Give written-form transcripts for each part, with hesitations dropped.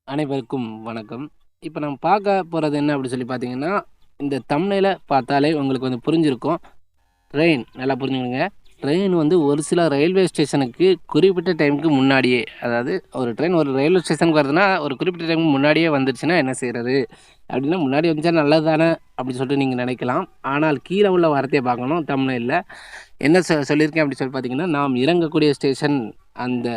அனைவருக்கும் வணக்கம். இப்ப நம்ம பார்க்க போறது என்ன அப்படி சொல்லி பார்த்தீங்கன்னா, இந்த தம்ப்நெயில பார்த்தாலே உங்களுக்கு வந்து புரிஞ்சிருக்கும். ட்ரெயின் நல்லா புரிஞ்சுக்கங்க. ட்ரெயின் வந்து ஒரு சில ரயில்வே ஸ்டேஷனுக்கு குறிப்பிட்ட டைமுக்கு முன்னாடியே, அதாவது ஒரு ட்ரெயின் ஒரு ரயில்வே ஸ்டேஷனுக்கு வருதுன்னா, ஒரு குறிப்பிட்ட டைமுக்கு முன்னாடியே வந்துருச்சுன்னா என்ன செய்றது? அப்படின்னா, முன்னாடி வந்துச்சா நல்லது தானே அப்படின்னு சொல்லிட்டு நீங்க நினைக்கலாம். ஆனால் கீழ உள்ள வார்த்தைய பார்க்கணும் தம்ப்நெயில்ல. என்ன சொல்லியிருக்கேன் அப்படி சொல்லி பார்த்தீங்கன்னா, நாம் இறங்கக்கூடிய ஸ்டேஷன் அந்த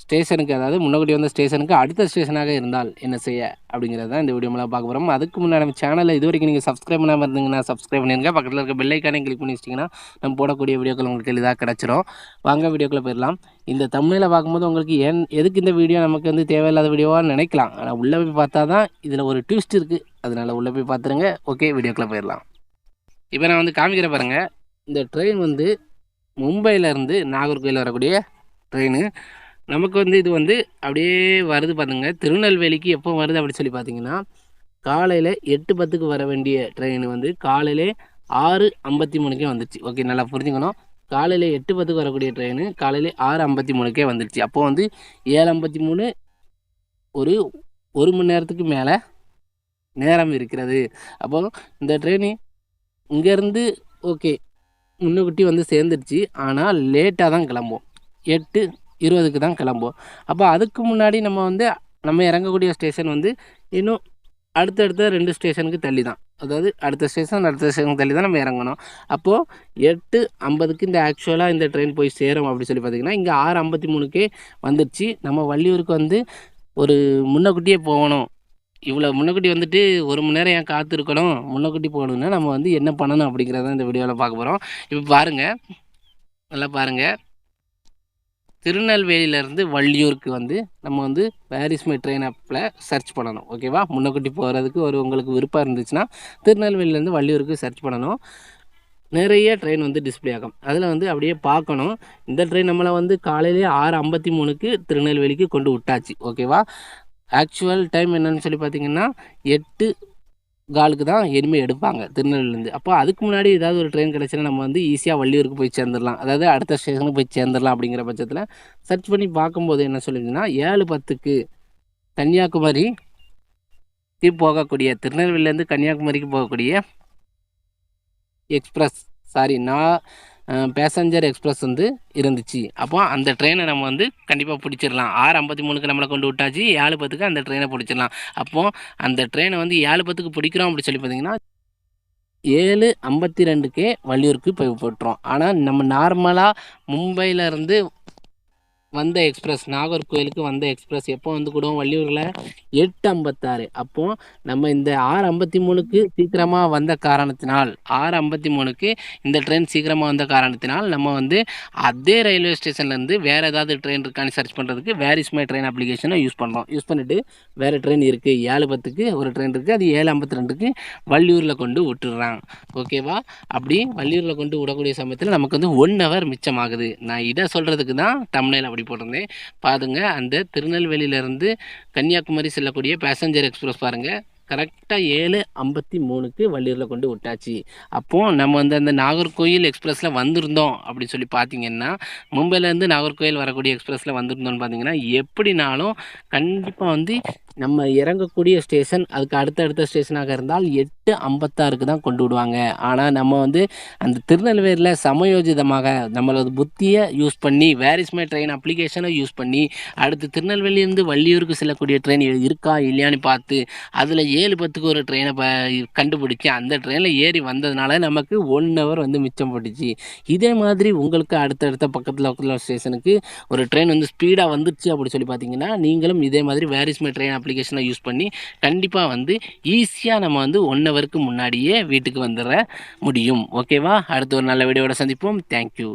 ஸ்டேஷனுக்கு அதாவது முன்னக்கூட்டி வந்த ஸ்டேஷனுக்கு அடுத்த ஸ்டேஷனாக இருந்தால் என்ன செய்ய? அப்படிங்கிறது தான் இந்த வீடியோ மூலமா பார்க்க போறோம். அதுக்கு முன்னாடி நம்ம சேனலை இதுவரைக்கும் நீங்க சப்ஸ்கிரைப் பண்ணாம இருந்தீங்கன்னா, சப்ஸ்கிரைப் பண்ணிருங்க. பக்கத்துல இருக்க பெல் ஐகானையும் கிளிக் பண்ணி வச்சிட்டீங்கன்னா, நம்ம போடக்கூடிய வீடியோக்கள் உங்களுக்கு எளிதா கிடைச்சிரும். வாங்க வீடியோக்குள்ள போயிரலாம். இந்த தம்ப்நெயில பார்க்கும்போது உங்களுக்கு எதுக்கு இந்த வீடியோ நமக்கு வந்து தேவையில்லாத வீடியோவா நினைக்கலாம். ஆனா உள்ள போய் பார்த்தா தான் இதுல ஒரு ட்விஸ்ட் இருக்கு. அதனால உள்ள போய் பார்த்துருங்க. ஓகே வீடியோக்குள்ள போயிரலாம். இப்ப நான் வந்து காமிக்கிறேன் பாருங்க. இந்த ட்ரெயின் வந்து மும்பையில இருந்து நாகர்கோயில் வரக்கூடிய ட்ரெயினு. நமக்கு வந்து இது வந்து அப்படியே வருது பாருங்க. திருநெல்வேலிக்கு எப்போ வருது அப்படி சொல்லி பார்த்தீங்கன்னா, காலையில 8:10க்கு வர வேண்டிய ட்ரெயின் வந்து காலையிலே 6:53க்கே வந்துருச்சு. ஓகே நல்லா புரிஞ்சுக்கணும். காலையில 8:10க்கு வரக்கூடிய ட்ரெயின் காலையில 6:53க்கே வந்துருச்சு. அப்போ வந்து 7:53 ஒரு 1 மணி நேரத்துக்கு மேல நேரம் இருக்கிறது. அப்போ இந்த ட்ரெயின் இங்கேருந்து ஓகே முன்னுக்கூட்டி வந்து சேர்ந்துருச்சு. ஆனா லேட்டா தான் கிளம்பும். 8:20க்கு தான் கிளம்பும். அப்போ அதுக்கு முன்னாடி நம்ம வந்து நம்ம இறங்கக்கூடிய ஸ்டேஷன் வந்து இன்னும் அடுத்தடுத்த 2 ஸ்டேஷனுக்கு தள்ளி தான். அதாவது அடுத்த ஸ்டேஷனுக்கு தள்ளி தான் நம்ம இறங்கணும். அப்போது 8:50க்கு இந்த ஆக்சுவலா இந்த ட்ரெயின் போய் சேரும் அப்படி சொல்லி பார்த்தீங்கன்னா, இங்கே 6:53க்கே வந்துருச்சு. நம்ம வள்ளியூருக்கு வந்து ஒரு முன்னக்கூட்டியே போகணும். இவ்வளோ முன்னக்கூட்டி வந்துட்டு 1 மணி நேரம் ஏன் காத்திருக்கணும்? முன்னக்கூட்டி போகணும்னா நம்ம வந்து என்ன பண்ணணும் அப்படிங்கிறத இந்த வீடியோவில் பார்க்க போகிறோம். இப்போ பாருங்க, நல்லா பாருங்க. திருநெல்வேலியிலேருந்து வள்ளியூருக்கு வந்து நம்ம வந்து வேர் இஸ் மை ட்ரெயின் ஆப்பில் சர்ச் பண்ணணும். ஓகேவா? முன்னக்கூட்டி போகிறதுக்கு உங்களுக்கு விருப்பம் இருந்துச்சுன்னா திருநெல்வேலியிலேருந்து வள்ளியூருக்கு சர்ச் பண்ணணும். நிறைய ட்ரெயின் வந்து டிஸ்ப்ளே ஆகும். அதில் வந்து அப்படியே பார்க்கணும். இந்த ட்ரெயின் நம்மளை வந்து காலையிலேயே 6:53க்கு திருநெல்வேலிக்கு கொண்டு விட்டாச்சு. ஓகேவா? ஆக்சுவல் டைம் என்னன்னு சொல்லி பார்த்தீங்கன்னா 8:15க்கு தான் இனிமேல் எடுப்பாங்க திருநெல்வேலியிலேருந்து. அப்போ அதுக்கு முன்னாடி ஏதாவது ஒரு ட்ரெயின் கிடச்சுன்னா நம்ம வந்து ஈஸியாக வள்ளியூருக்கு போய் சேர்ந்துடலாம். அதாவது அடுத்த ஸ்டேஷனுக்கு போய் சேர்ந்துடலாம் அப்படிங்கிற பட்சத்தில் சர்ச் பண்ணி பார்க்கும்போது என்ன சொல்லியிருந்துன்னா 7:10க்கு கன்னியாகுமரிக்கு போகக்கூடிய திருநெல்வேலியிலேருந்து கன்னியாகுமரிக்கு போகக்கூடிய எக்ஸ்பிரஸ் பேசஞ்சர் எக்ஸ்பிரஸ் வந்து இருந்துச்சு. அப்போ அந்த ட்ரெயினை நம்ம வந்து கண்டிப்பாக பிடிச்சிடலாம். 6:53க்கு நம்மளை கொண்டு விட்டாச்சு. 7:10க்கு அந்த ட்ரெயினை பிடிச்சிடலாம். அப்போது அந்த ட்ரெயினை வந்து 7:10க்கு பிடிக்கிறோம் அப்படி சொல்லி பார்த்தீங்கன்னா 7:52க்கே வள்ளியூருக்கு போய் போட்டுரும். ஆனால் நம்ம நார்மலாக மும்பையிலேருந்து வந்த எக்ஸ்பிரஸ் நாகர்கோயிலுக்கு வந்த எக்ஸ்பிரஸ் எப்போ வந்து கூடும் வள்ளியூரில் 8:56. அப்போது நம்ம இந்த 6:53க்கு சீக்கிரமாக வந்த காரணத்தினால் 6:53க்கு இந்த ட்ரெயின் சீக்கிரமாக வந்த காரணத்தினால் நம்ம வந்து அதே ரயில்வே ஸ்டேஷன்லேருந்து வேறு ஏதாவது ட்ரெயின் இருக்கான்னு சர்ச் பண்ணுறதுக்கு வேர் இஸ் மை ட்ரெயின் அப்ளிகேஷனை யூஸ் பண்ணுறோம். யூஸ் பண்ணிவிட்டு வேறு ட்ரெயின் இருக்குது 7:10க்கு ஒரு ட்ரெயின் இருக்குது, அது 7:52க்கு வள்ளியூரில் கொண்டு விட்டுடுறான். ஓகேவா? அப்படி வள்ளியூரில் கொண்டு விடக்கூடிய சமயத்தில் நமக்கு வந்து 1 ஹவர் மிச்சமாகுது. நான் இதை சொல்கிறதுக்கு தான் தம்ப்நெயில் அப்படி போட்டிருந்தேன். பாருங்க, அந்த திருநெல்வேலியிலேருந்து கன்னியாகுமரி செல்லக்கூடிய பேசஞ்சர் எக்ஸ்பிரஸ் பாருங்கள், கரெக்டாக 7:53க்கு வள்ளியூரில் கொண்டு விட்டாச்சு. அப்போது நம்ம வந்து அந்த நாகர்கோயில் எக்ஸ்பிரஸில் வந்திருந்தோம் அப்படின்னு சொல்லி பார்த்தீங்கன்னா, மும்பையிலேருந்து நாகர்கோயில் வரக்கூடிய எக்ஸ்பிரஸில் வந்திருந்தோம்னு பார்த்தீங்கன்னா எப்படினாலும் கண்டிப்பாக வந்து நம்ம இறங்கக்கூடிய ஸ்டேஷன் அதுக்கு அடுத்த ஸ்டேஷனாக இருந்தால் 8:56க்கு தான் கொண்டு விடுவாங்க. ஆனால் நம்ம வந்து அந்த திருநெல்வேலியில் சமயோஜிதமாக நம்மளோட புத்தியை யூஸ் பண்ணி வேர் இஸ் மை ட்ரெயின் அப்ளிகேஷனை யூஸ் பண்ணி அடுத்து திருநெல்வேலியிலேருந்து வள்ளியூருக்கு செல்லக்கூடிய ட்ரெயின் இருக்கா இல்லையான்னு பார்த்து அதில் 7:10க்கு ஒரு ட்ரெயினை கண்டுபிடிச்சி அந்த ட்ரெயினில் ஏறி வந்ததுனால நமக்கு 1 ஹவர் வந்து மிச்சம் போட்டுச்சு. இதே மாதிரி உங்களுக்கு அடுத்தடுத்த பக்கத்தில் உள்ள ஸ்டேஷனுக்கு ஒரு ட்ரெயின் வந்து ஸ்பீடாக வந்துருச்சு அப்படி சொல்லி பார்த்தீங்கன்னா நீங்களும் இதே மாதிரி வேர் இஸ் மை ட்ரெயின் அப்ளிகேஷனை யூஸ் பண்ணி கண்டிப்பாக வந்து ஈஸியாக நம்ம வந்து 1 ஹவருக்கு முன்னாடியே வீட்டுக்கு வந்துட முடியும். ஓகேவா? அடுத்து ஒரு நல்ல வீடியோவோட சந்திப்போம். தேங்க்யூ.